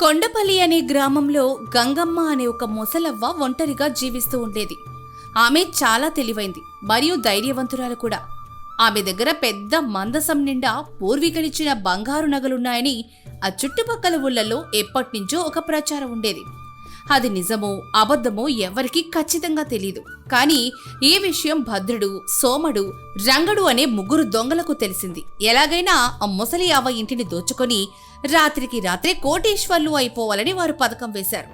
కొండపల్లి అనే గ్రామంలో గంగమ్మ అనే ఒక ముసలవ్వ ఒంటరిగా జీవిస్తూ ఉండేది. ఆమె చాలా తెలివైంది మరియు ధైర్యవంతురాలు కూడా. ఆమె దగ్గర పెద్ద మందసం నిండా పూర్వీకులిచ్చిన బంగారు నగలున్నాయని ఆ చుట్టుపక్కల ఊళ్ళల్లో ఎప్పటినుంచో ఒక ప్రచారం ఉండేది. అది నిజమో అబద్ధమో ఎవరికీ ఖచ్చితంగా తెలీదు. కానీ ఈ విషయం భద్రుడు, సోమడు, రంగడు అనే ముగ్గురు దొంగలకు తెలిసింది. ఎలాగైనా ఆ ముసలి అవ్వ ఇంటిని దోచుకొని రాత్రికి రాత్రే కోటీశ్వర్లు అయిపోవాలని వారు పథకం వేశారు.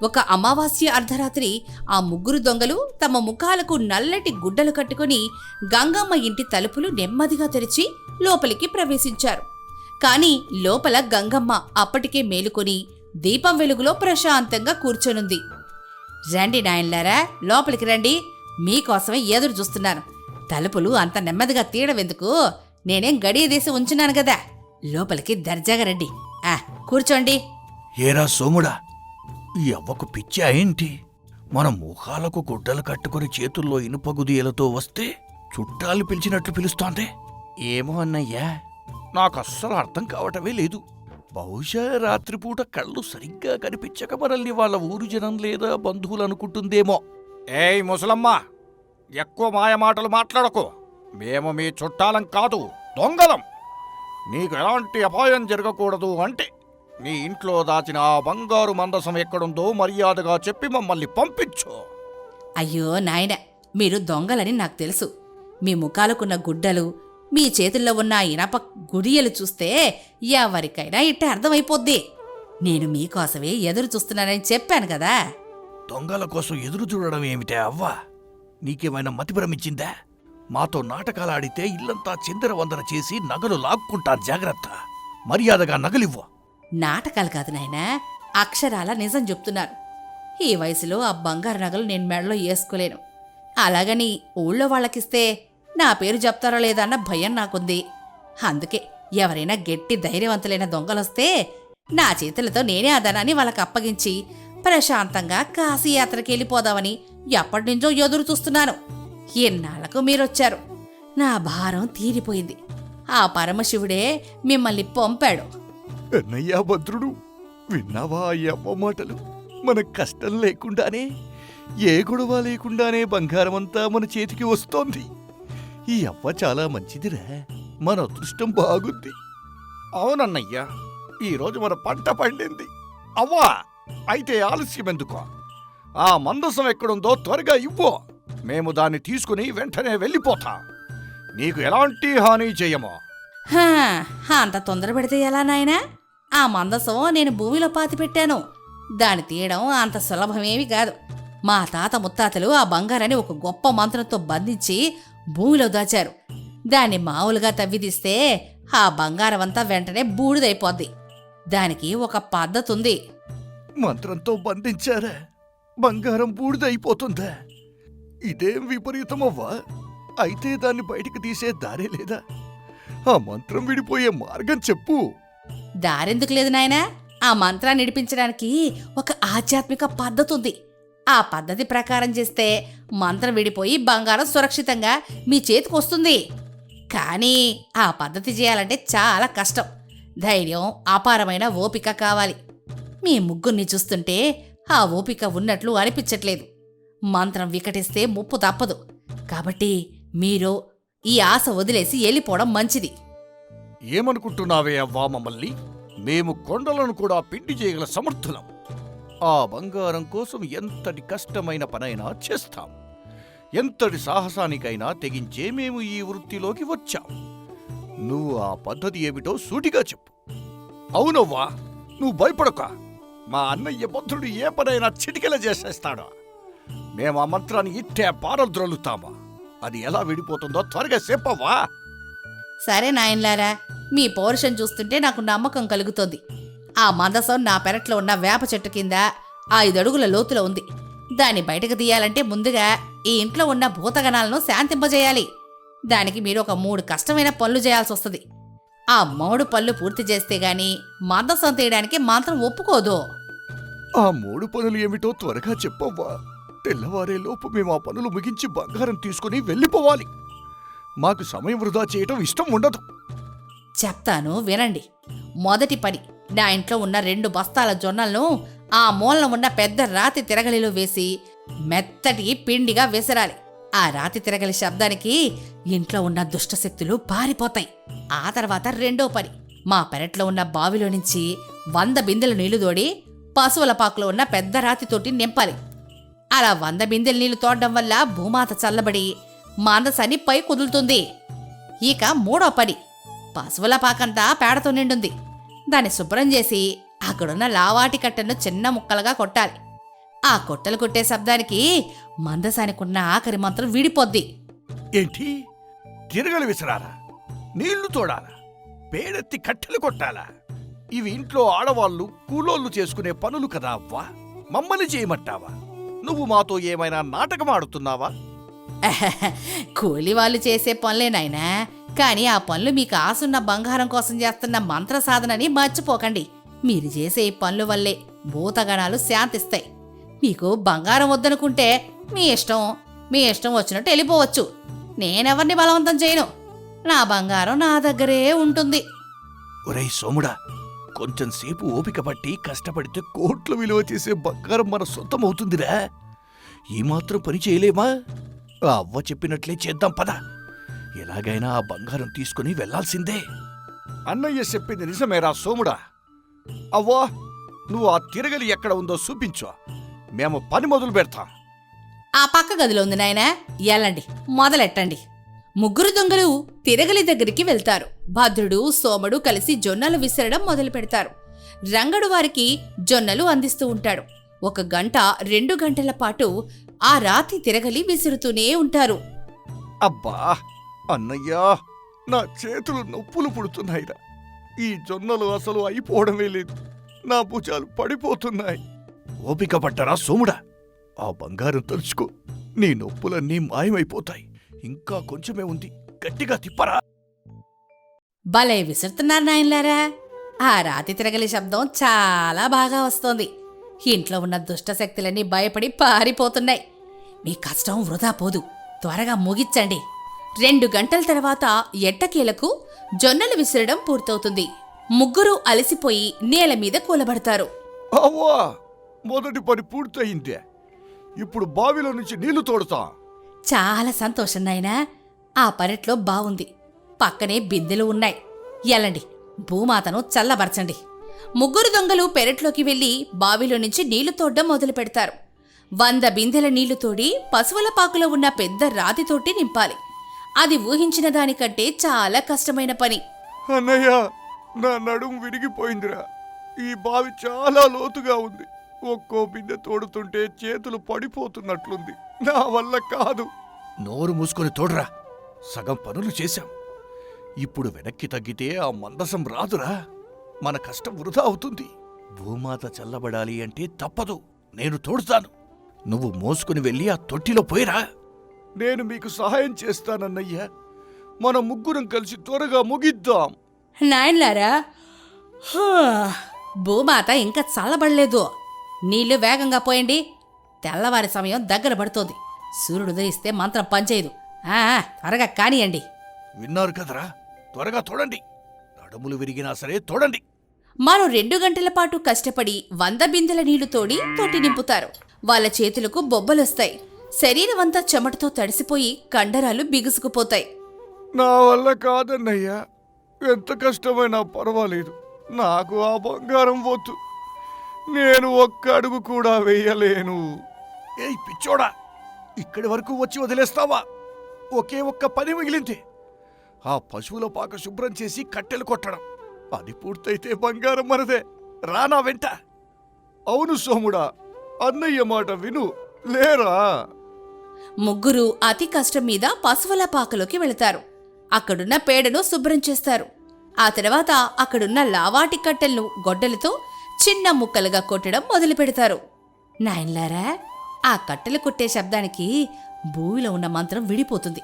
ఒక అమావాస్య అర్ధరాత్రి ఆ ముగ్గురు దొంగలు తమ ముఖాలకు నల్లటి గుడ్డలు కట్టుకుని గంగమ్మ ఇంటి తలుపులు నెమ్మదిగా తెరిచి లోపలికి ప్రవేశించారు. కాని లోపల గంగమ్మ అప్పటికే మేలుకొని దీపం వెలుగులో ప్రశాంతంగా కూర్చొనుంది. రండి నాయన్లారా, లోపలికి రండి, మీకోసమే ఎదురు చూస్తున్నాను. తలుపులు అంత నెమ్మదిగా తీయడవెందుకు? నేనేం గడియదీసి ఉంచున్నాను కదా, లోపలికి దర్జాగా రండి. కూర్చోండి. ఏరా సోముడా, ఈ అవ్వకు పిచ్చి ఏంటి? మన ముఖాలకు గుడ్డలు కట్టుకుని చేతుల్లో ఇనుప గుదియలతో వస్తే చుట్టాలు పిలిచినట్లు పిలుస్తోంది. ఏమో అన్నయ్యా, నాకస్సలు అర్థం కావటమే లేదు. బహుశా రాత్రిపూట కళ్ళు సరిగ్గా కనిపించక మనల్ని వాళ్ళ ఊరు జనం లేదా బంధువులు అనుకుంటుందేమో. ఏయ్ ముసలమ్మ, ఎక్కువ మాయమాటలు మాట్లాడకు. మేము మీ చుట్టాలం కాదు, దొంగలం. నీకు ఎలాంటి అపాయం జరగకూడదు అంటే నీ ఇంట్లో దాచిన ఆ బంగారు మందసం ఎక్కడుందో మర్యాదగా చెప్పి మమ్మల్ని పంపించు. అయ్యో నాయన, మీరు దొంగలని నాకు తెలుసు. మీ ముఖాలకున్న గుడ్డలు, మీ చేతుల్లో ఉన్న ఇనప గుడియలు చూస్తే ఎవరికైనా ఇట్ట అర్థమైపోద్ది. నేను మీకోసమే ఎదురు చూస్తున్నానని చెప్పాను కదా. దొంగల కోసం ఎదురు చూడడం ఏమిటే అవ్వా? నీకేమైనా మతిభ్రమించిందా? మాతో నాటకాలాడితే ఇల్లంతా చిందరవందర చేసి నగలు లాక్కుంటారు. జాగ్రత్త, మర్యాదగా నగలివ్వు. నాటకాలు కాదు నాయనా, అక్షరాల నిజం చెప్తున్నారు. ఈ వయసులో ఆ బంగారు నగలు నేను మెడలో వేసుకోలేను. అలాగని ఊళ్ళో వాళ్ళకిస్తే నా పేరు చెప్తారో లేదన్న భయం నాకుంది. అందుకే ఎవరైనా గట్టి ధైర్యవంతులైన దొంగలొస్తే నా చేతులతో నేనే ఆ ధనాన్ని వాళ్ళకి అప్పగించి ప్రశాంతంగా కాశీయాత్రకి వెళ్ళిపోదామని ఎప్పటినుంచో ఎదురు చూస్తున్నాను. ఎన్నాళ్లకు మీరొచ్చారు. నా భారం తీరిపోయింది. ఆ పరమశివుడే మిమ్మల్ని పంపాడు. అన్నయ్యా భద్రుడు, విన్నావా అవ్వ మాటలు? మన కష్టం లేకుండానే, ఏ గొడవ లేకుండానే బంగారమంతా మన చేతికి వస్తోంది. ఈ అవ్వ చాలా మంచిదిరా, మన అదృష్టం బాగుంది. అవునన్నయ్యా, ఈరోజు మన పంట పండింది. అవ్వా, అయితే ఆలస్యం ఎందుకో? ఆ మందసం ఎక్కడుందో త్వరగా ఇవ్వు. మేము దాన్ని తీసుకుని వెంటనే వెళ్ళిపోతాం. నీకు ఎలాంటి హాని చెయ్యమో. అంత తొందర పెడితే ఎలా నాయనా? ఆ మందసం నేను భూమిలో పాతిపెట్టాను. దాన్ని తీయడం అంత సులభమేమి కాదు. మా తాత ముత్తాతలు ఆ బంగారాన్ని ఒక గొప్ప మంత్రంతో బంధించి భూమిలో దాచారు. దాన్ని మామూలుగా తవ్విదీస్తే ఆ బంగారం అంతా వెంటనే బూడిదైపోద్ది. దానికి ఒక పద్ధతి ఉంది. మంత్రంతో బంధించారా? బంగారం బూడిదైపోతుందా? ఇదేం విపరీతమవ్వా! అయితే దాన్ని బయటికి తీసే దారే లేదా? ఆ మంత్రం విడిపోయే మార్గం చెప్పు. దారెందుకు లేదు నాయనా? ఆ మంత్రాన్ని నడిపించడానికి ఒక ఆధ్యాత్మిక పద్ధతి ఉంది. ఆ పద్ధతి ప్రకారం చేస్తే మంత్రం విడిపోయి బంగారం సురక్షితంగా మీ చేతికి వస్తుంది. కానీ ఆ పద్ధతి చేయాలంటే చాలా కష్టం. ధైర్యం, అపారమైన ఓపిక కావాలి. మీ ముగ్గురిని చూస్తుంటే ఆ ఓపిక ఉన్నట్లు అనిపించట్లేదు. మంత్రం వికటిస్తే ముప్పు తప్పదు. కాబట్టి మీరు ఈ ఆశ వదిలేసి వెళ్ళిపోవడం మంచిది. ఏమనుకుంటున్నావే అవ్వా మమ్మల్ని? మేము కొండలను కూడా పిండి చేయగల సమర్థులం. ఆ బంగారం కోసం ఎంతటి కష్టమైన పనైనా చేస్తాం. ఎంతటి సాహసానికైనా తెగించే మేము ఈ వృత్తిలోకి వచ్చాం. నువ్వు ఆ పద్ధతి ఏమిటో సూటిగా చెప్పు. అవునవ్వా, నువ్వు భయపడక. మా అన్నయ్య భద్రుడు ఏ పనైనా చిటికెల చేసేస్తాడా? మేము ఆ మంత్రాన్ని ఇట్టే పారద్రోలుతామా? అది ఎలా విడిపోతుందో త్వరగా చెప్పవ్వా. సరే నాయన్లారా, మీ పౌరుషం చూస్తుంటే నాకు నమ్మకం కలుగుతోంది. ఆ మందసం నా పెరట్లో ఉన్న వేప చెట్టు కింద 5 అడుగుల లోతులో ఉంది. దాన్ని బయటకు తీయాలంటే ముందుగా ఈ ఇంట్లో ఉన్న భూతగణాలను శాంతింపజేయాలి. దానికి మీరు ఒక 3 కష్టమైన పనులు చేయాల్సి వస్తుంది. ఆ 3 పనులు పూర్తి చేస్తే గాని మందసం తీయడానికి మంత్రం ఒప్పుకోదు. ఆ 3 పనులు ఏమిటో త్వరగా చెప్పవ్వా. తెల్లవారే లోపు మేము ఆ పనులు ముగించి బంగారం తీసుకుని వెళ్ళిపోవాలి. మాకు సమయం వృధా చేయటం ఇష్టం ఉండదు. చెప్తాను వినండి. మొదటి పని, నా ఇంట్లో ఉన్న 2 బస్తాల జొన్నలను ఆ మూలన ఉన్న పెద్ద రాతి తిరగలిలో వేసి మెత్తటి పిండిగా విసరాలి. ఆ రాతి తిరగలి శబ్దానికి ఇంట్లో ఉన్న దుష్టశక్తులు పారిపోతాయి. ఆ తర్వాత రెండో పని, మా పెరట్లో ఉన్న బావిలో నుంచి 100 బిందెల నీళ్లు తోడి పశువుల పాకులో ఉన్న పెద్ద రాతి తోటి నింపాలి. అలా 100 బిందెల నీళ్లు తోడడం వల్ల భూమాత చల్లబడి మందసాన్ని పై కుదులుతుంది. ఇక మూడో పని, పశువుల పాకంతా పేడతో నిండుంది. దాన్ని శుభ్రం చేసి అక్కడున్న లావాటి కట్టెను చిన్న ముక్కలుగా కొట్టాలి. ఆ కొట్టలు కొట్టే శబ్దానికి మందసానికున్న ఆఖరి మంత్రం వీడిపోద్ది. ఏంటి? తిరగలి విసరాలా? నీళ్లు తోడాలా? పేడెత్తి కట్టెలు కొట్టాలా? ఇవి ఇంట్లో ఆడవాళ్లు కూలోళ్ళు చేసుకునే పనులు కదా అవ్వా. మమ్మల్ని చేయమంటావా? నువ్వు మాతో ఏమైనా నాటకం ఆడుతున్నావా? కూలి వాళ్ళు చేసే పనులే నాయనా, కానీ ఆ పనులు మీకు ఆసున్న బంగారం కోసం చేస్తున్న మంత్ర సాధనని మర్చిపోకండి. మీరు చేసే ఈ పనుల వల్లే భూతగణాలు శాంతిస్తాయి. మీకు బంగారం వద్దనుకుంటే మీ ఇష్టం వచ్చినట్టు వెళ్ళిపోవచ్చు. నేనెవరిని బలవంతం చేయను. నా బంగారం నా దగ్గరే ఉంటుంది. ఒరేయ్ సోముడా, కొంచెం సేపు ఓపిక పట్టి కష్టపడితే కోట్ల విలువ చేసే బంగారం మన సొంతమవుతుందిరా. ఈ మాత్రం పని చేయలేమా? ఆ అవ్వ చెప్పినట్లే చేద్దాం పద. ఎలాగైనా ఆ బంగారం తీసుకుని వెళ్లాల్సిందే. అన్నయ్య చెప్పింది నిజమేరా సోముడా. అవ్వా, నువ్వు ఆ తిరగలి ఎక్కడ ఉందో చూపించు. మేము పని మొదలు పెడతాం. ఆ పక్క గదిలో ఉంది నాయనా, ఎల్లండి, మొదలెట్టండి. ముగ్గురు దొంగలు తిరగలి దగ్గరికి వెళ్తారు. భద్రుడు, సోముడు కలిసి జొన్నలు విసరడం మొదలు పెడతారు. రంగడు వారికి జొన్నలు అందిస్తూ ఉంటాడు. 1 గంట 2 గంటల పాటు ఆ రాతి తిరగలి విసురుతూనే ఉంటారు. అబ్బా అన్నయ్యా, నా చేతులు నొప్పులు పుడుతున్నాయిరా. ఈ జొన్నలు అసలు అయిపోవడమే లేదు. నా భుజాలు పడిపోతున్నాయి. ఓపిక పట్టరా సోముడా. ఆ బంగారం తలుచుకో, నీ నొప్పులన్నీ మాయమైపోతాయి. ఇంకా కొంచెమే ఉంది, గట్టిగా తిప్పరా. భలే విసురుతున్నారు నాయనలారా. ఆ రాతి తిరగలి శబ్దం చాలా బాగా వస్తోంది. ఇంట్లో ఉన్న దుష్టశక్తులన్నీ భయపడి పారిపోతున్నాయి. మీ కష్టం వృధా పోదు, త్వరగా ముగిచ్చండి. 2 గంటల తర్వాత ఎట్టకేలకు జొన్నలు విసరడం పూర్తవుతుంది. ముగ్గురు అలసిపోయి నేల మీద కూలబడతారు. అవ్వా, మొదటి పని పూర్తయిందే. ఇప్పుడు బావిలో నుంచి నీళ్లు తోడుతా. చాలా సంతోషం నాయనా. ఆ పెరట్లో బావుంది, పక్కనే బిందెలు ఉన్నాయి. ఎల్లండి, భూమాతను చల్లబరచండి. ముగ్గురు దొంగలు పెరట్లోకి వెళ్లి బావిలో నుంచి నీళ్లు తోడ్డం మొదలు పెడతారు. 100 బిందెల నీళ్లు తోడి పశువుల పాకులో ఉన్న పెద్ద రాతి తోటి నింపాలి. అది ఊహించిన దానికంటే చాలా కష్టమైన పని. అన్నయ్య, నా నడుము విరిగిపోయిందిరా. ఈ బావి చాలా లోతుగా ఉంది. ఒక్కో బిందె తోడుతుంటే చేతులు పడిపోతున్నట్లుంది. నా వల్ల కాదు. నోరు మూసుకొని తోడురా. సగం పనులు చేశాం. ఇప్పుడు వెనక్కి తగ్గితే ఆ మందసం రాదురా. మన కష్టం వృధా అవుతుంది. భూమాత చల్లబడాలి అంటే తప్పదు. నేను తోడుతాను. నువ్వు మోసుకుని వెళ్ళి ఆ తొట్టిలో పోయిరా. నేను మీకు సహాయం చేస్తానన్నయ్యా. మనం ముగ్గురం కలిసి త్వరగా ముగిద్దాం. నాయనలారా, భూమాత ఇంకా చల్లబడలేదు. నీళ్లు వేగంగా పోయండి. తెల్లవారి సమయం దగ్గర పడుతోంది. సూర్యుడు ఉదయిస్తే మంత్రం పనిచేయదు. త్వరగా కానియండి. విన్నారు కదరా, త్వరగా తోడండి. నడుములు విరిగినా సరే తోడండి. మరో 2 గంటల పాటు కష్టపడి 100 బిందెల నీళ్లు తోడి తోటి నింపుతారు. వాళ్ళ చేతులకు బొబ్బలొస్తాయి. శరీరమంతా చెమటతో తడిసిపోయి కండరాలు బిగుసుకుపోతాయి. నా వల్ల కాదన్నయ్యా. ఎంత కష్టమైనా పర్వాలేదు. నాకు ఆ బంగారం వద్దు. నేను ఒక్క అడుగు కూడా వెయ్యలేను. ఏయ్ పిచ్చోడా, ఇక్కడి వరకు వచ్చి వదిలేస్తావా? ఒకే ఒక్క పని మిగిలింది. ఆ పశువుల పాక శుభ్రం చేసి కట్టెలు కొట్టడం. అది పూర్తయితే బంగారం మనదే. రానా వెంట. అవును సోముడా, అన్నయ్య మాట విను, లేరా? ముగ్గురు అతి కష్టం మీద పశువుల పాకలోకి వెళతారు. అక్కడున్న పేడను శుభ్రం చేస్తారు. ఆ తర్వాత అక్కడున్న లావాటి కట్టెలను గొడ్డలతో చిన్న ముక్కలుగా కొట్టడం మొదలు పెడతారు. నాయనలారా, ఆ కట్టెలు కొట్టే శబ్దానికి భూమిలో ఉన్న మంత్రం విడిపోతుంది.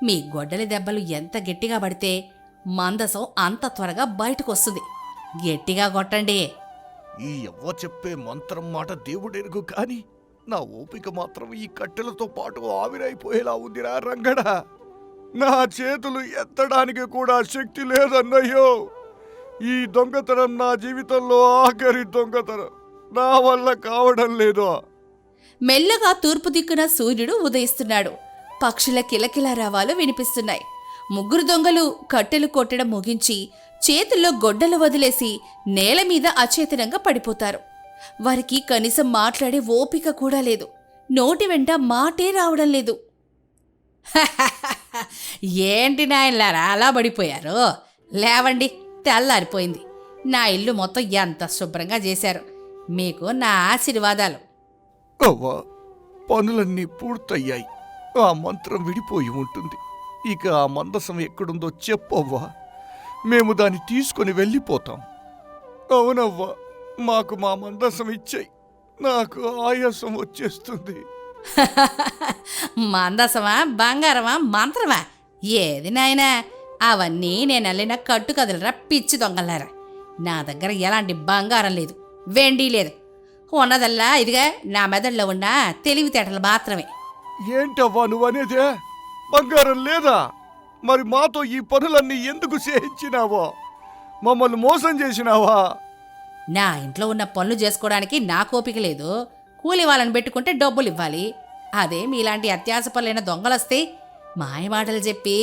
మీ గొడ్డలి దెబ్బలు ఎంత గట్టిగా పడితే మందసం అంత త్వరగా బయటకు వస్తుంది. గట్టిగా కొట్టండి. ఈ ఎవ్వ చెప్పే మంత్రం మాట దేవుడెరుగు కాని నా ఓపిక మాత్రం ఈ కట్టెలతో పాటు ఆవిరైపోయేలా ఉందిరా రంగడా. నా చేతులు ఎత్తడానికి కూడా శక్తి లేదన్నయ్యో. ఈ దొంగతనం నా జీవితంలో ఆఖరి దొంగతనం. నా వల్ల కావడం లేదు. మెల్లగా తూర్పు దిక్కున సూర్యుడు ఉదయిస్తున్నాడు. పక్షుల కిలకిలారావాలు వినిపిస్తున్నాయి. ముగ్గురు దొంగలు కట్టెలు కొట్టడం ముగించి చేతుల్లో గొడ్డలు వదిలేసి నేల మీద అచేతనంగా పడిపోతారు. వారికి కనీసం మాట్లాడే ఓపిక కూడా లేదు. నోటి వెంట మాటే రావడం లేదు. ఏంటి నాయనలారా అలా పడిపోయారు? లేవండి, తెల్లారిపోయింది. నా ఇల్లు మొత్తం ఎంత శుభ్రంగా చేశారు. మీకు నా ఆశీర్వాదాలు. అవ్వా, పనులన్నీ పూర్తయ్యాయి. ఆ మంత్రం విడిపోయి ఉంటుంది. ఇక ఆ మందసం ఎక్కడుందో చెప్పవ్వా, మేము దాన్ని తీసుకొని వెళ్ళిపోతాం. అవునవ్వా, మాకు మా మందసం ఇచ్చేయి. నాకు ఆయాసం వచ్చేస్తుంది. మందసమా, బంగారమా, మంత్రమా? ఏది నాయనా? అవన్నీ నేను వెళ్ళిన కట్టు కదలరా పిచ్చి దొంగలారా. నా దగ్గర ఎలాంటి బంగారం లేదు, వెండి లేదు. ఉన్నదల్లా ఇదిగా నా మెదడులో ఉన్న తెలివితేటలు మాత్రమే. ఏంటవ్వా నువ్వనేదే? బంగారం లేదా? మరి మాతో ఈ పనులన్నీ ఎందుకు చేయించినావో? మమ్మల్ని మోసం చేసినావా? నా ఇంట్లో ఉన్న పనులు చేసుకోవడానికి నాకు ఓపిక లేదు. కూలి వాళ్ళని పెట్టుకుంటే డబ్బులు ఇవ్వాలి. అదే మీలాంటి అత్యాస పనులైన దొంగలొస్తే మాయమాటలు చెప్పి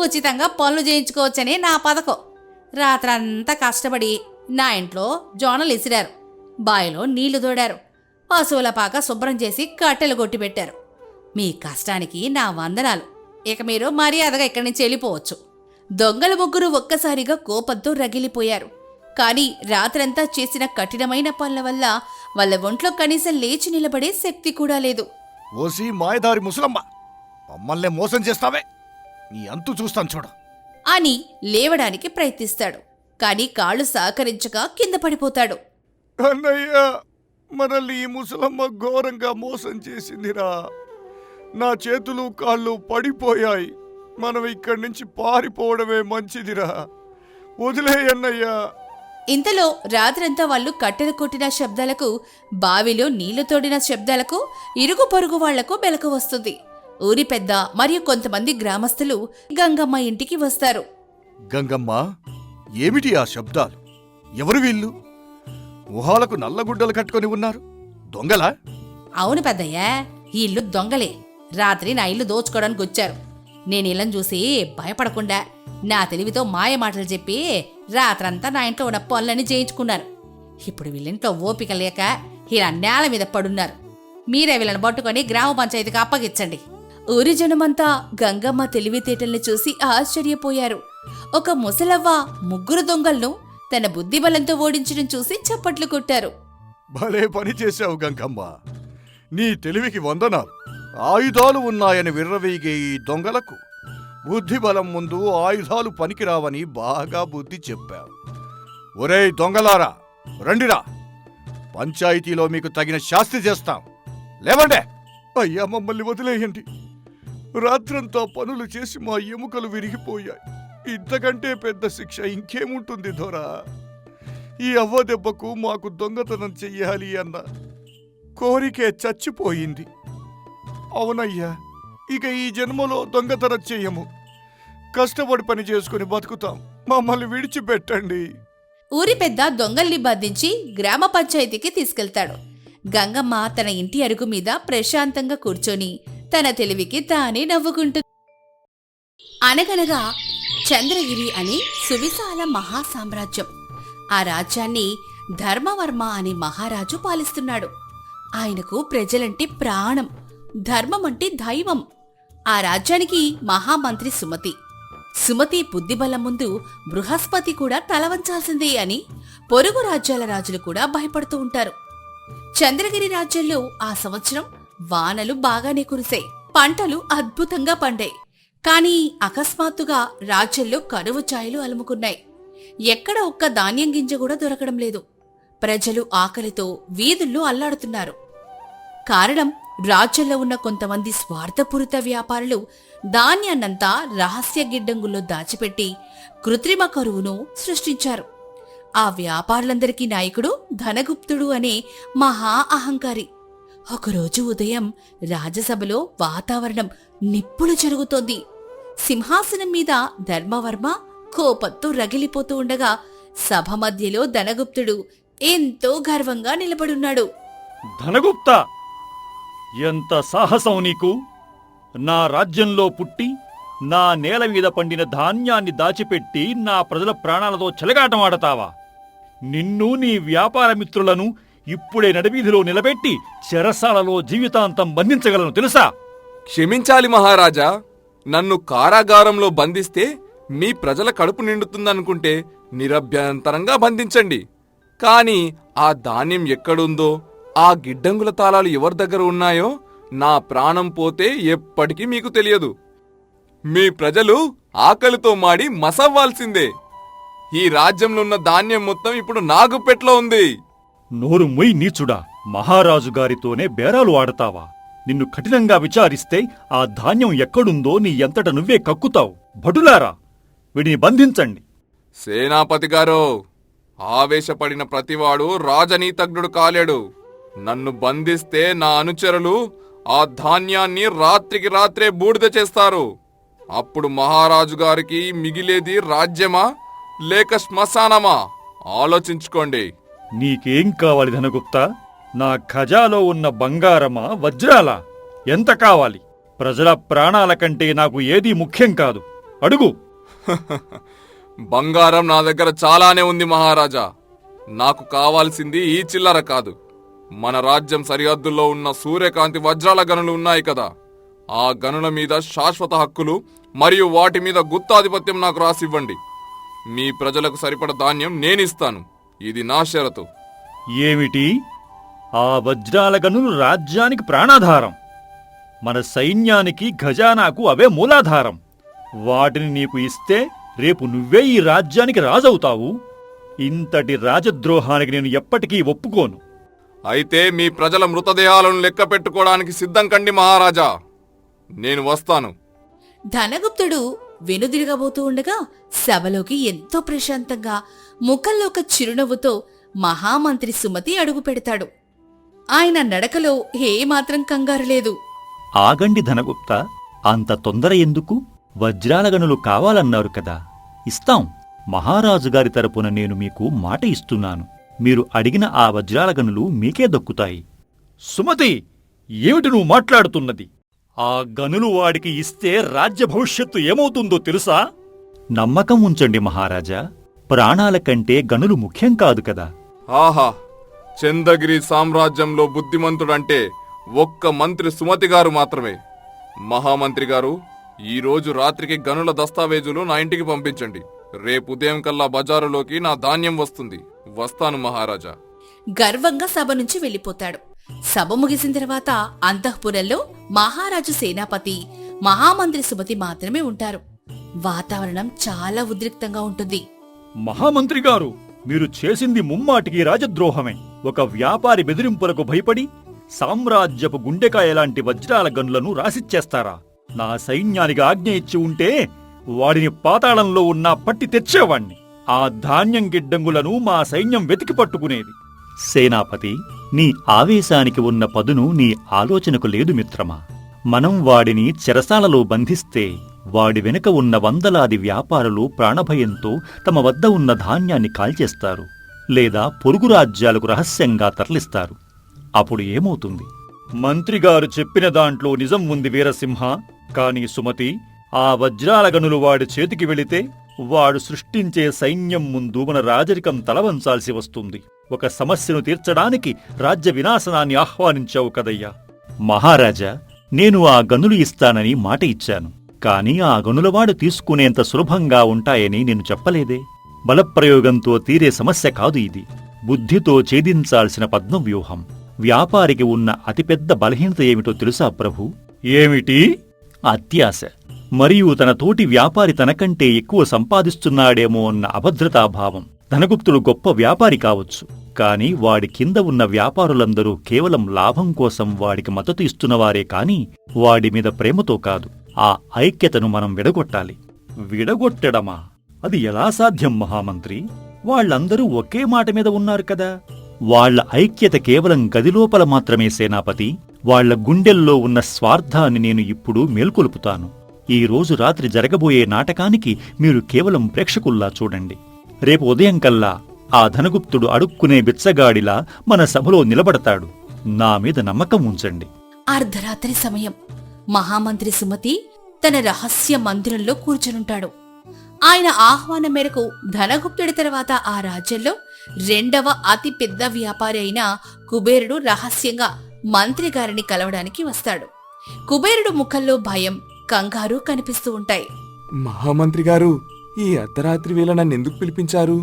ఉచితంగా పనులు చేయించుకోవచ్చని నా పథకం. రాత్రంతా కష్టపడి నా ఇంట్లో జోనలు ఇసిరారు, బావిలో నీళ్లు తోడారు, పశువుల పాక శుభ్రం చేసి కట్టెలు కొట్టిపెట్టారు. మీ కష్టానికి నా వందనాలు. ఇక మీరు మర్యాదగా ఇక్కడి నుంచి వెళ్ళిపోవచ్చు. దొంగల ముగ్గురు ఒక్కసారిగా కోపంతో రగిలిపోయారు. కానీ రాత్రంతా చేసిన కఠినమైన పనుల వల్ల వాళ్ళ ఒంట్లో కనీసం లేచి నిలబడే శక్తి కూడా లేదు. ఓసి మాయదారి ముసలమ్మ, మమ్మల్నే మోసం చేస్తావే? నీ అంతు చూస్తాను చూడు అని లేవడానికి ప్రయత్నిస్తాడు. కానీ కాళ్ళు సహకరించక కింద పడిపోతాడు. అన్నయ్య, మనల్ని ఈ ముసలమ్మ ఘోరంగా మోసం చేసిందిరా. నా చేతులు కాళ్ళు పడిపోయాయి. మనం ఇక్కడి నుంచి పారిపోవడమే మంచిదిరా. వదిలేయన్నయ్యా. ఇంతలో రాత్రంతా వాళ్ళు కట్టెలు కొట్టిన శబ్దాలకు, బావిలో నీళ్లు తోడిన శబ్దాలకు ఇరుగు పొరుగు వాళ్లకు మెలకు వస్తుంది. ఊరి పెద్ద మరియు కొంతమంది గ్రామస్తులు గంగమ్మ ఇంటికి వస్తారు. గంగమ్మ, ఏమిటి ఆ శబ్దాలు? ఎవరు వీళ్ళు? ఊహాలకు నల్లగుడ్డలు కట్టుకొని ఉన్నారు. దొంగలా? అవును పెద్దయ్యా, ఈ ఇల్లు దొంగలే. రాత్రి నా ఇల్లు దోచుకోవడానికి వచ్చారు. నేను ఇళ్ళని చూసి భయపడకుండా నా తెలివితో మాయ మాటలు చెప్పి రాత్రంతా నా ఇంట్లో ఉన్న పనులని చేయించుకున్నారు. ఇప్పుడు వీళ్ళింట్లో ఓపిక లేక ఇలా నేల మీద పడున్నారు. మీరే వీళ్ళని పట్టుకొని గ్రామ పంచాయతీకి అప్పగించండి. ఊరి జనమంతా గంగమ్మ తెలివితేటల్ని చూసి ఆశ్చర్యపోయారు. ఒక ముసలవ్వ ముగ్గురు దొంగలను తన బుద్ధిబలంతో ఓడించడం చూసి చప్పట్లు కొట్టారు. భలే పని చేశావు గంగమ్మ. నీ తెలివికి వందనాలు. ఆయుధాలు ఉన్నాయని విర్రవీగే ఈ దొంగలకు బుద్ధిబలం ముందు ఆయుధాలు పనికిరావని బాగా బుద్ధి చెప్పావు. ఒరేయ్ దొంగలారా, రండిరా. పంచాయతీలో మీకు తగిన శాస్తి చేస్తాం. లేవండే. అయ్యా, మమ్మల్ని వదిలేయండి. రాత్రంతా పనులు చేసి మా ఎముకలు విరిగిపోయాయి. ఇంతకంటే పెద్ద శిక్ష ఇంకేముంటుంది దొరా? ఈ అవ్వ దెబ్బకు మాకు దొంగతనం చెయ్యాలి అన్న కోరికే చచ్చిపోయింది. అవునయ్యా, ఇక ఈ జన్మలో దొంగతనం చెయ్యము. కష్టపడి పని చేసుకుని బతుకుతాం. మమ్మల్ని విడిచిపెట్టండి. ఊరి పెద్ద దొంగల్ని బంధించి గ్రామ పంచాయతీకి తీసుకెళ్తాడు. గంగమ్మ తన ఇంటి అరుగు మీద ప్రశాంతంగా కూర్చొని తన తెలివికి తానే నవ్వుకుంటుంది. అనగనగా చంద్రగిరి అనే సువిశాల మహాసామ్రాజ్యం. ఆ రాజ్యాన్ని ధర్మవర్మ అనే మహారాజు పాలిస్తున్నాడు. ఆయనకు ప్రజలంటే ప్రాణం, ధర్మం అంటే దైవం. ఆ రాజ్యానికి మహామంత్రి సుమతి. సుమతి బుద్ధిబలం ముందు బృహస్పతి కూడా తలవంచాల్సిందే అని పొరుగు రాజ్యాల రాజులు కూడా భయపడుతూ ఉంటారు. చంద్రగిరి రాజ్యంలో ఆ సంవత్సరం వానలు బాగానే కురిశాయి. పంటలు అద్భుతంగా పండాయి. కానీ అకస్మాత్తుగా రాజ్యంలో కరువు ఛాయలు అలుముకున్నాయి. ఎక్కడ ఒక్క ధాన్యం గింజ కూడా దొరకడం లేదు. ప్రజలు ఆకలితో వీధుల్లో అల్లాడుతున్నారు. కారణం, రాజ్యంలో ఉన్న కొంతమంది స్వార్థపూరిత వ్యాపారులు ధాన్యాన్నంతా రహస్య గిడ్డంగుల్లో దాచిపెట్టి కృత్రిమ కరువును సృష్టించారు. ఆ వ్యాపారులందరికీ నాయకుడు ధనగుప్తుడు అనే మహా అహంకారి. ఒకరోజు ఉదయం రాజ్యసభలో వాతావరణం నిప్పులు జరుగుతోంది. సింహాసనం మీద ధర్మవర్మ కోపంతో రగిలిపోతూ ఉండగా సభ మధ్యలో ధనగుప్తుడు ఎంతో గర్వంగా నిలబడున్నాడు. ధనగుప్త, ఎంత సాహసం నీకు! నా రాజ్యంలో పుట్టి నా నేల మీద పండిన ధాన్యాన్ని దాచిపెట్టి నా ప్రజల ప్రాణాలతో చెలగాటమాడతావా? నిన్ను నీ వ్యాపార మిత్రులను ఇప్పుడే నడివీధిలో నిలబెట్టి చెరసాలలో జీవితాంతం బంధించగలను తెలుసా? క్షమించాలి మహారాజా. నన్ను కారాగారంలో బంధిస్తే మీ ప్రజల కడుపు నిండుతుందనుకుంటే నిరభ్యంతరంగా బంధించండి. కాని ఆ ధాన్యం ఎక్కడుందో, ఆ గిడ్డంగుల తాళాలు ఎవరి దగ్గర ఉన్నాయో నా ప్రాణం పోతే ఎప్పటికీ మీకు తెలియదు. మీ ప్రజలు ఆకలితో మాడి మసవ్వాల్సిందే. ఈ రాజ్యంలో ఉన్న ధాన్యం మొత్తం ఇప్పుడు నాగుపెట్లో ఉంది. నోరు మొయ్ నీచుడా! మహారాజు గారితోనే బేరాలు ఆడతావా? నిన్ను కఠినంగా విచారిస్తే ఆ ధాన్యం ఎక్కడుందో నీ ఎంతట నువ్వే కక్కుతావు. భటులారా, వీడిని బంధించండి. సేనాపతి గారు, ఆవేశపడిన ప్రతివాడు రాజనీతజ్ఞుడు కాలేడు. నన్ను బంధిస్తే నా అనుచరులు ఆ ధాన్యాన్ని రాత్రికి రాత్రే బూడిద చేస్తారు. అప్పుడు మహారాజు గారికి మిగిలేది రాజ్యమా లేక శ్మశానమా? ఆలోచించుకోండి. నీకేం కావాలి ధనగుప్త? నా ఖజాలో ఉన్న బంగారమా, వజ్రాలా? ఎంత కావాలి? ప్రజల ప్రాణాల కంటే నాకు ఏదీ ముఖ్యం కాదు. అడుగు. బంగారం నా దగ్గర చాలానే ఉంది మహారాజా. నాకు కావాల్సింది ఈ చిల్లర కాదు. మన రాజ్యం సరిహద్దుల్లో ఉన్న సూర్యకాంతి వజ్రాల గనులు ఉన్నాయి కదా, ఆ గనుల మీద శాశ్వత హక్కులు మరియు వాటి మీద గుత్తాధిపత్యం నాకు రాసివ్వండి. మీ ప్రజలకు సరిపడ ధాన్యం నేనిస్తాను. ఇది నా షరతు. ఏమిటి? ఆ వజ్రాల గనులు రాజ్యానికి ప్రాణాధారం. మన సైన్యానికి, ఖజానాకు అవే మూలాధారం. వాటిని నీకు ఇస్తే రేపు నువ్వే ఈ రాజ్యానికి రాజవుతావు. ఇంతటి రాజద్రోహానికి నేను ఎప్పటికీ ఒప్పుకోను. అయితే మీ ప్రజల మృతదేహాలను లెక్క పెట్టుకోవడానికి సిద్ధం కండి మహారాజా. నేను వస్తాను. ధనగుప్తుడు వెనుదిరగబోతూ ఉండగా సభలోకి ఎంతో ప్రశాంతంగా ముఖంలో ఒక చిరునవ్వుతో మహామంత్రి సుమతి అడుగు పెడతాడు. ఆయన నడకలో ఏమాత్రం కంగారు లేదు. ఆగండి ధనగుప్త, అంత తొందర ఎందుకు? వజ్రాల గనులు కావాలన్నారు కదా, ఇస్తాం. మహారాజుగారి తరపున నేను మీకు మాట ఇస్తున్నాను. మీరు అడిగిన ఆ వజ్రాల గనులు మీకే దక్కుతాయి. సుమతి, ఏమిటి నువ్వు మాట్లాడుతున్నది? ఆ గనులు వాడికి ఇస్తే రాజ్య భవిష్యత్తు ఏమవుతుందో తెలుసా? నమ్మకం ఉంచండి మహారాజా. ప్రాణాల కంటే గనులు ముఖ్యం కాదు కదా. ఆహా, చంద్రగిరి సామ్రాజ్యంలో బుద్ధిమంతుడంటే ఒక్క మంత్రి సుమతి గారు మాత్రమే. మహామంత్రి గారు, ఈరోజు రాత్రికి గనుల దస్తావేజులు నా ఇంటికి పంపించండి. రేపు ఉదయం కల్లా బజారులోకి నా ధాన్యం వస్తుంది. వస్తాను మహారాజా. గర్వంగా సభ నుంచి వెళ్ళిపోతాడు. సభ ముగిసిన తర్వాత అంతఃపురంలో మహారాజు సేనాపతి, మహామంత్రి సుమతి మాత్రమే ఉంటారు. వాతావరణం చాలా ఉద్రిక్తంగా ఉంటుంది. మహామంత్రి గారు, మీరు చేసింది ముమ్మాటికి రాజద్రోహమే. ఒక వ్యాపారి బెదిరింపులకు భయపడి సామ్రాజ్యపు గుండెకాయలాంటి వజ్రాల గనులను రాసిచ్చేస్తారా? నా సైన్యానికి ఆజ్ఞ ఇచ్చి ఉంటే వాడిని పాతాళంలో ఉన్నా పట్టి తెచ్చేవాణ్ణి. ఆ ధాన్యం గిడ్డంగులను మా సైన్యం వెతికి పట్టుకునేది. సేనాపతి, నీ ఆవేశానికి ఉన్న పదును నీ ఆలోచనకు లేదు మిత్రమా. మనం వాడిని చెరసాలలో బంధిస్తే వాడి వెనుక ఉన్న వందలాది వ్యాపారులు ప్రాణభయంతో తమ వద్ద ఉన్న ధాన్యాన్ని కాల్చేస్తారు, లేదా పొరుగు రాజ్యాలకు రహస్యంగా తరలిస్తారు. అప్పుడు ఏమవుతుంది? మంత్రిగారు చెప్పిన దాంట్లో నిజం ఉంది వీరసింహ. కాని సుమతి, ఆ వజ్రాల గనులు వాడి చేతికి వెళితే వాడు సృష్టించే సైన్యం ముందు మన రాజరికం తలవంచాల్సి వస్తుంది. ఒక సమస్యను తీర్చడానికి రాజ్య వినాశనాన్ని ఆహ్వానించావు కదయ్యా. మహారాజా, నేను ఆ గనులు ఇస్తానని మాట ఇచ్చాను. కాని ఆ గనులవాడు తీసుకునేంత సులభంగా ఉంటాయని నేను చెప్పలేదే. బలప్రయోగంతో తీరే సమస్య కాదు ఇది. బుద్ధితో ఛేదించాల్సిన పద్మవ్యూహం. వ్యాపారికి ఉన్న అతిపెద్ద బలహీనత ఏమిటో తెలుసా ప్రభు? ఏమిటి? అత్యాశ. మరియు తన తోటి వ్యాపారి తనకంటే ఎక్కువ సంపాదిస్తున్నాడేమో అన్న అభద్రతాభావం. ధనగుప్తుడు గొప్ప వ్యాపారి కావచ్చు, కాని వాడి కింద ఉన్న వ్యాపారులందరూ కేవలం లాభం కోసం వాడికి మద్దతు ఇస్తున్నవారే కాని వాడి మీద ప్రేమతో కాదు. ఆ ఐక్యతను మనం విడగొట్టాలి. విడగొట్టడమా? అది ఎలా సాధ్యం మహామంత్రి? వాళ్లందరూ ఒకే మాట మీద ఉన్నారు కదా. వాళ్ల ఐక్యత కేవలం గదిలోపల మాత్రమే సేనాపతి. వాళ్ల గుండెల్లో ఉన్న స్వార్థాన్ని నేను ఇప్పుడు మేల్కొలుపుతాను. ఈ రోజు రాత్రి జరగబోయే నాటకానికి మీరు కేవలం ప్రేక్షకుల్లా చూడండి. రేపు ఉదయం కల్లా ఆ ధనగుప్తుడు అడుక్కునే బిచ్చగాడిలా మన సభలో నిలబడతాడు. నా మీద నమ్మకం ఉంచండి. అర్ధరాత్రి సమయం. మహామంత్రి సుమతి తన రహస్య మందిరంలో కూర్చునుంటాడు. ఆయన ఆహ్వానం మేరకు ధనగుప్తుడి తర్వాత ఆ రాజ్యంలో రెండవ అతి పెద్ద వ్యాపారి అయిన కుబేరుడు రహస్యంగా మంత్రి గారిని కలవడానికి వస్తాడు. కుబేరుడు ముఖంలో భయం, కంగారు కనిపిస్తూ ఉంటాయి. మహామంత్రి గారు, ఈ అర్ధరాత్రి వేళ నన్నెందుకు పిలిపించారు?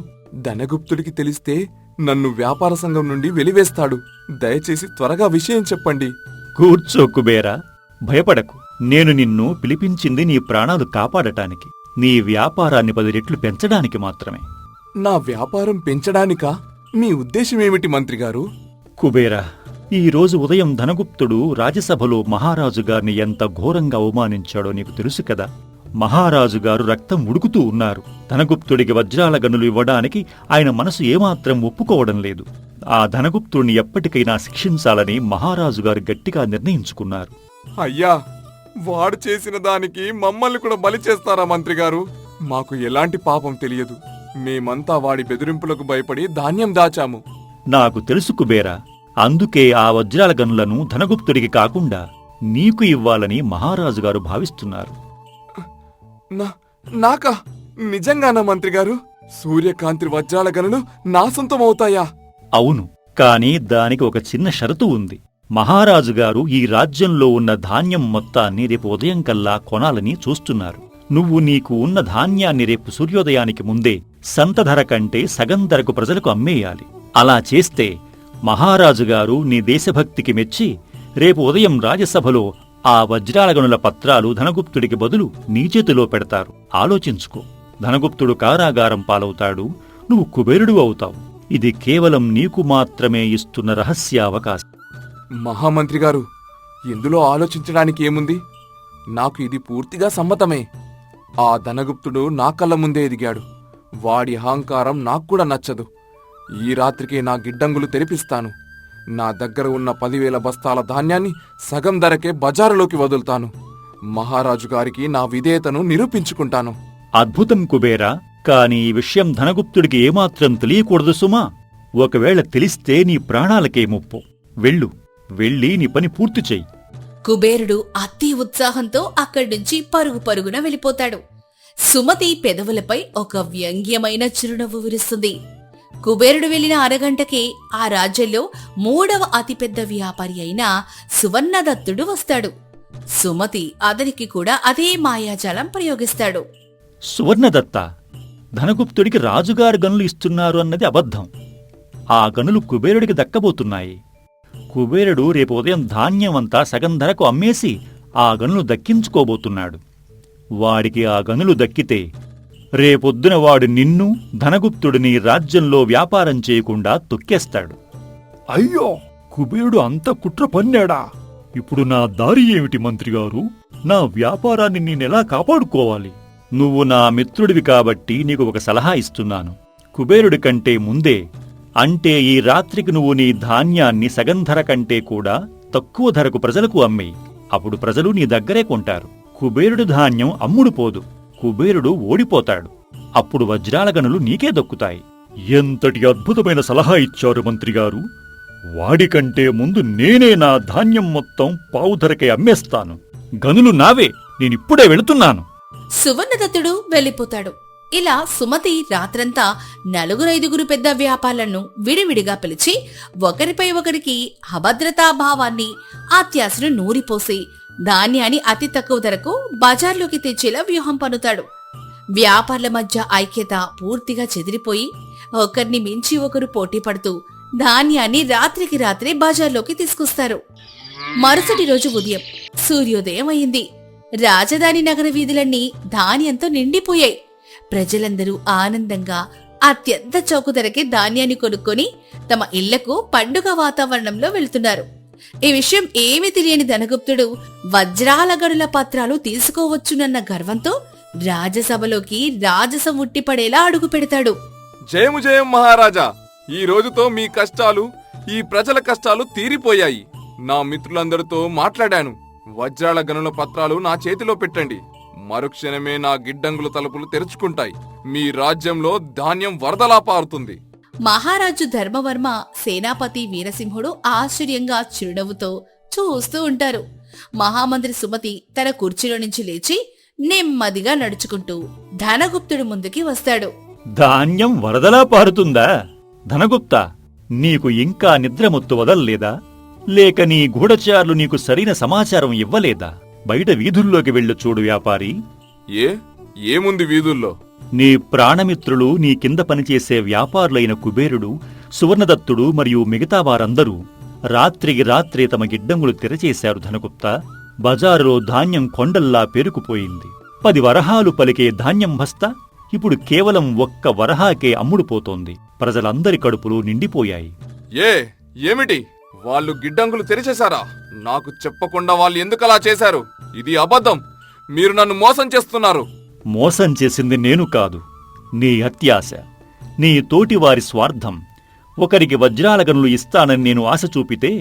ధనగుప్తుడికి తెలిస్తే నన్ను వ్యాపార సంఘం నుండి వెలివేస్తాడు. దయచేసి త్వరగా విషయం చెప్పండి. కూర్చో కుబేరా, భయపడకు. నేను నిన్ను పిలిపించింది నీ ప్రాణాలు కాపాడటానికి, నీ వ్యాపారాన్ని 10 రెట్లు పెంచడానికి మాత్రమే. నా వ్యాపారం పెంచడానికా? మీ ఉద్దేశమేమిటి మంత్రిగారు? కుబేరా, ఈ రోజు ఉదయం ధనగుప్తుడు రాజ్యసభలో మహారాజుగారిని ఎంత ఘోరంగా అవమానించాడో నీకు తెలుసు కదా. మహారాజుగారు రక్తం ఉడుకుతూ ఉన్నారు. ధనగుప్తుడికి వజ్రాల గనులు ఇవ్వడానికి ఆయన మనసు ఏమాత్రం ఒప్పుకోవడం లేదు. ఆ ధనగుప్తుడిని ఎప్పటికైనా శిక్షించాలని మహారాజుగారు గట్టిగా నిర్ణయించుకున్నారు. అయ్యా, వాడు చేసిన దానికి మమ్మల్ని కూడా బలి చేస్తారా మంత్రిగారు? మాకు ఎలాంటి పాపం తెలియదు. మేమంతా వాడి బెదిరింపులకు భయపడి ధాన్యం దాచాము. నాకు తెలుసు కుబేరా, అందుకే ఆ వజ్రాల గనులను ధనగుప్తుడికి కాకుండా నీకు ఇవ్వాలని మహారాజుగారు భావిస్తున్నారు. నాకా? నిజంగానా మంత్రిగారు? సూర్యకాంతి వజ్రాల గనులు నా సొంతమవుతాయా? అవును, కాని దానికి ఒక చిన్న షరతు ఉంది. మహారాజుగారు ఈ రాజ్యంలో ఉన్న ధాన్యం మొత్తాన్ని రేపు ఉదయం కల్లా కొనాలని చూస్తున్నారు. నువ్వు నీకు ఉన్న ధాన్యాన్ని రేపు సూర్యోదయానికి ముందే సంత ధర కంటే సగం ధరకు ప్రజలకు అమ్మేయాలి. అలా చేస్తే మహారాజుగారు నీ దేశభక్తికి మెచ్చి రేపు ఉదయం రాజ్యసభలో ఆ వజ్రాల గనుల పత్రాలు ధనగుప్తుడికి బదులు నీ చేతిలో పెడతారు. ఆలోచించుకో. ధనగుప్తుడు కారాగారం పాలవుతాడు, నువ్వు కుబేరుడు అవుతావు. ఇది కేవలం నీకు మాత్రమే ఇస్తున్న రహస్య అవకాశం. మహామంత్రిగారు, ఇందులో ఆలోచించడానికి ఏముంది? నాకు ఇది పూర్తిగా సమ్మతమే. ఆ ధనగుప్తుడు నా కళ్ళ ముందే ఎదిగాడు. వాడి అహంకారం నాక్కూడా నచ్చదు. ఈ రాత్రికి నా గిడ్డంగులు తెరిపిస్తాను. నా దగ్గర ఉన్న 10,000 బస్తాల ధాన్యాన్ని సగం ధరకే బజారులోకి వదులుతాను. మహారాజుగారికి నా విధేయతను నిరూపించుకుంటాను. అద్భుతం కుబేరా, కాని ఈ విషయం ధనగుప్తుడికి ఏమాత్రం తెలియకూడదు సుమా. ఒకవేళ తెలిస్తే నీ ప్రాణాలకే ముప్పు. వెళ్ళి నీ పని పూర్తి చెయ్యి. కుబేరుడు అతి ఉత్సాహంతో అక్కడ్నుంచి పరుగు పరుగున వెళ్ళిపోతాడు. సుమతి పెదవులపై ఒక వ్యంగ్యమైన చిరునవ్వు విరుస్తుంది. కుబేరుడు వెళ్లిన అరగంటకే ఆ రాజ్యంలో 3వ అతిపెద్ద వ్యాపారి అయిన సువర్ణదత్తుడు వస్తాడు. సుమతి అతనికి కూడా అదే మాయాజాలం ప్రయోగిస్తాడు. సువర్ణదత్త, ధనగుప్తుడికి రాజుగారు గనులు ఇస్తున్నారు అన్నది అబద్ధం. ఆ గనులు కుబేరుడికి దక్కబోతున్నాయి. కుబేరుడు రేపు ఉదయం ధాన్యమంతా సగం ధరకు అమ్మేసి ఆ గనులు దక్కించుకోబోతున్నాడు. వాడికి ఆ గనులు దక్కితే రేపొద్దున వాడు నిన్ను, ధనగుప్తుడిని రాజ్యంలో వ్యాపారం చేయకుండా తొక్కేస్తాడు. అయ్యో, కుబేరుడు అంత కుట్ర పన్నాడా? ఇప్పుడు నా దారి ఏమిటి మంత్రిగారు? నా వ్యాపారాన్ని నేనెలా కాపాడుకోవాలి? నువ్వు నా మిత్రుడివి కాబట్టి నీకు ఒక సలహా ఇస్తున్నాను. కుబేరుడి కంటే ముందే, అంటే ఈ రాత్రికి నువ్వు నీ ధాన్యాన్ని సగం ధర కంటే కూడా తక్కువ ధరకు ప్రజలకు అమ్మేయి. అప్పుడు ప్రజలు నీ దగ్గరే కొంటారు. కుబేరుడు ధాన్యం అమ్ముడుపోదు, కుబేరుడు ఓడిపోతాడు. అప్పుడు వజ్రాల గనులు నీకే దక్కుతాయి. ఎంతటి అద్భుతమైన సలహా ఇచ్చారు మంత్రిగారు! వాడికంటే ముందు నేనే నా ధాన్యం మొత్తం పావు ధరకే అమ్మేస్తాను. గనులు నావే. నేనిప్పుడే వెళుతున్నాను. సువర్ణదత్తుడు వెళ్ళిపోతాడు. ఇలా సుమతి రాత్రంతా 4-5 పెద్ద వ్యాపారులను విడివిడిగా పిలిచి ఒకరిపై ఒకరికి అభద్రతాభావాన్ని, అత్యాశను నూరిపోసి ధాన్యాన్ని అతి తక్కువ ధరకు బజార్లోకి తెచ్చేలా వ్యూహం పన్నుతాడు. వ్యాపారుల మధ్య ఐక్యత పూర్తిగా చెదిరిపోయి ఒకరిని మించి ఒకరు పోటీ పడుతూ ధాన్యాన్ని రాత్రికి రాత్రే బజార్లోకి తీసుకొస్తారు. మరుసటి రోజు ఉదయం సూర్యోదయం అయింది. రాజధాని నగర వీధులన్నీ ధాన్యంతో నిండిపోయాయి. ప్రజలందరూ ఆనందంగా అత్యంత చౌక ధరకే ధాన్యాన్ని కొనుక్కొని తమ ఇళ్లకు పండుగ వాతావరణంలో వెళ్తున్నారు. ఈ విషయం ఏమీ తెలియని ధనగుప్తుడు వజ్రాల గనుల పత్రాలు తీసుకోవచ్చునన్న గర్వంతో రాజ్యసభలోకి రాజసం ఉట్టిపడేలా అడుగు పెడతాడు. జయము జయం మహారాజా! ఈ రోజుతో మీ కష్టాలు, ఈ ప్రజల కష్టాలు తీరిపోయాయి. నా మిత్రులందరితో మాట్లాడాను. వజ్రాల గనుల పత్రాలు నా చేతిలో పెట్టండి. మరుక్షణమే నా గిడ్డంగుల తలుపులు తెరుచుకుంటాయి. మీ రాజ్యంలో ధాన్యం వరదలా పారుతుంది. మహారాజు ధర్మవర్మ, సేనాపతి వీరసింహుడు ఆశ్చర్యంగా చిరునవ్వుతో చూస్తూ ఉంటారు. మహామంత్రి సుమతి తన కుర్చీలో నుంచి లేచి నెమ్మదిగా నడుచుకుంటూ ధనగుప్తుడి ముందుకి వస్తాడు. ధాన్యం వరదలా పారుతుందా? ధనగుప్త, నీకు ఇంకా నిద్రమొత్తు వదల్లేదా? లేక నీ గూఢచారులు నీకు సరైన సమాచారం ఇవ్వలేదా? బయట వీధుల్లోకి వెళ్ళు చూడు వ్యాపారి. ఏముంది వీధుల్లో? నీ ప్రాణమిత్రులు, నీ కింద పనిచేసే వ్యాపారులైన కుబేరుడు, సువర్ణదత్తుడు మరియు మిగతా వారందరూ రాత్రికి రాత్రే తమ గిడ్డంగులు తెరచేశారు ధనగుప్త. బజారులో ధాన్యం కొండల్లా పేరుకుపోయింది. 10 వరహాలు పలికే ధాన్యం బస్తా ఇప్పుడు కేవలం 1 వరహాకే అమ్ముడుపోతోంది. ప్రజలందరి కడుపులు నిండిపోయాయి. ఏమిటి? వాళ్ళు గిడ్డంగులు తెరిచేశారా? నాకు చెప్పకుండా వాళ్ళు ఎందుకలా చేశారు? ఇది అబద్ధం. మీరు నన్ను మోసం చేస్తున్నారు. మోసం చేసింది నేను కాదు, నీ అత్యాశ, నీ తోటివారి స్వార్థం. ఒకరికి వజ్రాల గనులు ఇస్తానని నేను ఆశ చూపితే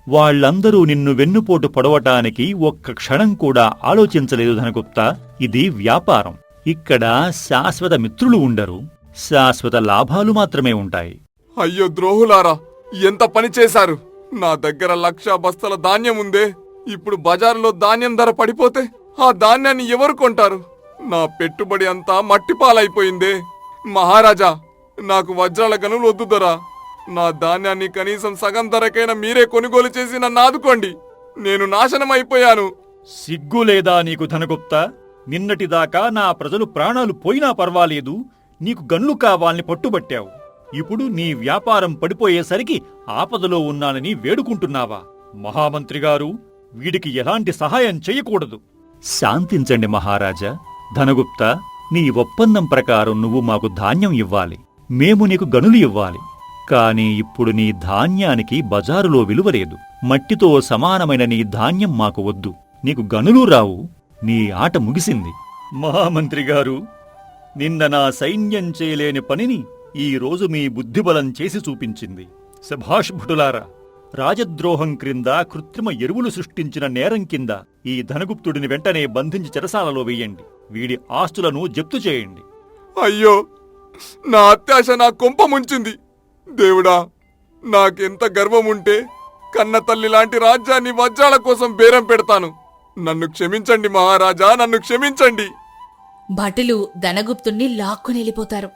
వాళ్లందరూ నిన్ను వెన్నుపోటు పొడవటానికి 1 క్షణం కూడా ఆలోచించలేదు ధనగుప్త. ఇది వ్యాపారం. ఇక్కడ శాశ్వత మిత్రులు ఉండరు, శాశ్వత లాభాలు మాత్రమే ఉంటాయి. అయ్యో ద్రోహులారా, ఎంత పని చేశారు! నా దగ్గర 1,00,000 బస్తాల ధాన్యం ఉందే. ఇప్పుడు బజారులో ధాన్యం ధర పడిపోతే ఆ ధాన్యాన్ని ఎవరు కొంటారు? నా పెట్టుబడి అంతా మట్టిపాలైపోయిందే. మహారాజా, నాకు వజ్రాల గనులు వద్దు దొరా. నా ధాన్యాన్ని కనీసం సగం ధరకైనా మీరే కొనుగోలు చేసి నన్ను ఆదుకోండి. నేను నాశనమైపోయాను. సిగ్గులేదా నీకు ధనగుప్త? నిన్నటిదాకా నా ప్రజలు ప్రాణాలు పోయినా పర్వాలేదు, నీకు గన్లు కావాలని పట్టుబట్టావు. ఇప్పుడు నీ వ్యాపారం పడిపోయేసరికి ఆపదలో ఉన్నానని వేడుకుంటున్నావా? మహామంత్రిగారు, వీడికి ఎలాంటి సహాయం చెయ్యకూడదు. శాంతించండి మహారాజా. ధనగుప్త, నీ ఒప్పందం ప్రకారం నువ్వు మాకు ధాన్యం ఇవ్వాలి, మేము నీకు గనులు ఇవ్వాలి. కాని ఇప్పుడు నీ ధాన్యానికి బజారులో విలువలేదు. మట్టితో సమానమైన నీ ధాన్యం మాకు వద్దు, నీకు గనులు రావు. నీ ఆట ముగిసింది. మహామంత్రిగారు, నిన్న నా సైన్యం చేయలేని పనిని ఈ రోజు మీ బుద్ధిబలం చేసి చూపించింది. శభాష్ భటులారా! రాజద్రోహం క్రింద, కృత్రిమ ఎరువులు సృష్టించిన నేరం కింద ఈ ధనగుప్తుడిని వెంటనే బంధించి చెరసాలలో వెయ్యండి. వీడి ఆస్తులను జప్తు చేయండి. అయ్యో, నా అత్యాశ నా కొంప ముంచింది. దేవుడా, నాకెంత గర్వముంటే కన్న తల్లి లాంటి రాజ్యాన్ని వజ్రాల కోసం బేరం పెడతాను. నన్ను క్షమించండి మహారాజా, నన్ను క్షమించండి. భటులు ధనగుప్తుణ్ణి లాక్కునెళ్ళిపోతారు.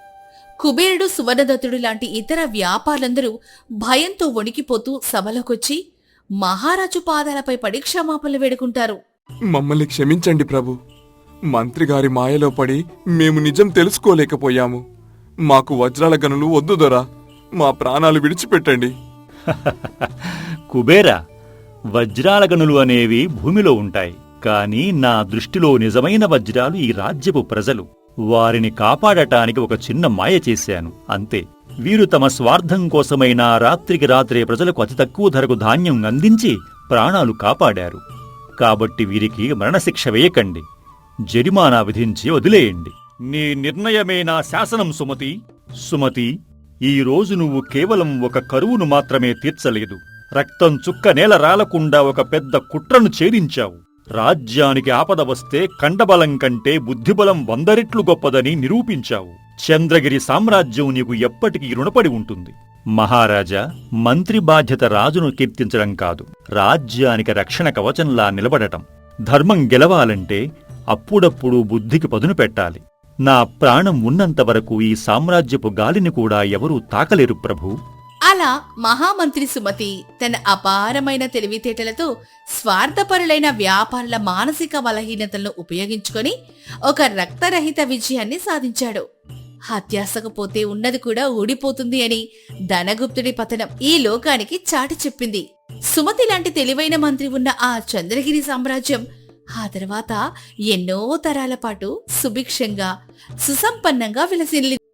కుబేరుడు, సువర్ణదత్తుడు లాంటి ఇతర వ్యాపారులందరూ భయంతో వణికిపోతూ సభలోకొచ్చి మహారాజు పాదాలపై పడి క్షమాపణలు వేడుకుంటారు. మమ్మల్ని క్షమించండి ప్రభు. మంత్రిగారి మాయలో పడి మేము నిజం తెలుసుకోలేకపోయాము. మాకు వజ్రాల గనులు వద్దు దొరా. మా ప్రాణాలు విడిచిపెట్టండి. కుబేరా, వజ్రాల గనులు అనేవి భూమిలో ఉంటాయి. కాని నా దృష్టిలో నిజమైన వజ్రాలు ఈ రాజ్యపు ప్రజలు. వారిని కాపాడటానికి ఒక చిన్న మాయ చేశాను, అంతే. వీరు తమ స్వార్థం కోసమైనా రాత్రికి రాత్రే ప్రజలకు అతి తక్కువ ధరకు ధాన్యం అందించి ప్రాణాలు కాపాడారు. కాబట్టి వీరికి మరణశిక్ష వేయకండి, జరిమానా విధించి వదిలేయండి. నీ నిర్ణయమే నా శాసనం సుమతి. సుమతి, ఈ రోజు నువ్వు కేవలం ఒక కరువును మాత్రమే తీర్చలేదు, రక్తం చుక్క నేల రాలకుండా ఒక పెద్ద కుట్రను ఛేదించావు. రాజ్యానికి ఆపద వస్తే కండబలం కంటే బుద్ధిబలం 100 రెట్లు గొప్పదని నిరూపించావు. చంద్రగిరి సామ్రాజ్యం నీకు ఎప్పటికీ రుణపడి ఉంటుంది. మహారాజా, మంత్రి బాధ్యత రాజును కీర్తించడం కాదు, రాజ్యానికి రక్షణ కవచంలా నిలబడటం. ధర్మం గెలవాలంటే అప్పుడప్పుడు బుద్ధికి పదును పెట్టాలి. నా ప్రాణం ఉన్నంతవరకు ఈ సామ్రాజ్యపు గాలిని కూడా ఎవరూ తాకలేరు ప్రభూ. అలా మహామంత్రి సుమతి తన అపారమైన తెలివితేటలతో స్వార్థపరులైన వ్యాపారుల మానసిక బలహీనతలను ఉపయోగించుకొని ఒక రక్తరహిత విజయాన్ని సాధించాడు. అత్యాశకు పోతే ఉన్నది కూడా ఊడిపోతుంది అని ధనగుప్తుడి పతనం ఈ లోకానికి చాటి చెప్పింది. సుమతి లాంటి తెలివైన మంత్రి ఉన్న ఆ చంద్రగిరి సామ్రాజ్యం ఆ తర్వాత ఎన్నో తరాల పాటు సుభిక్షంగా, సుసంపన్నంగా విలసిల్లింది.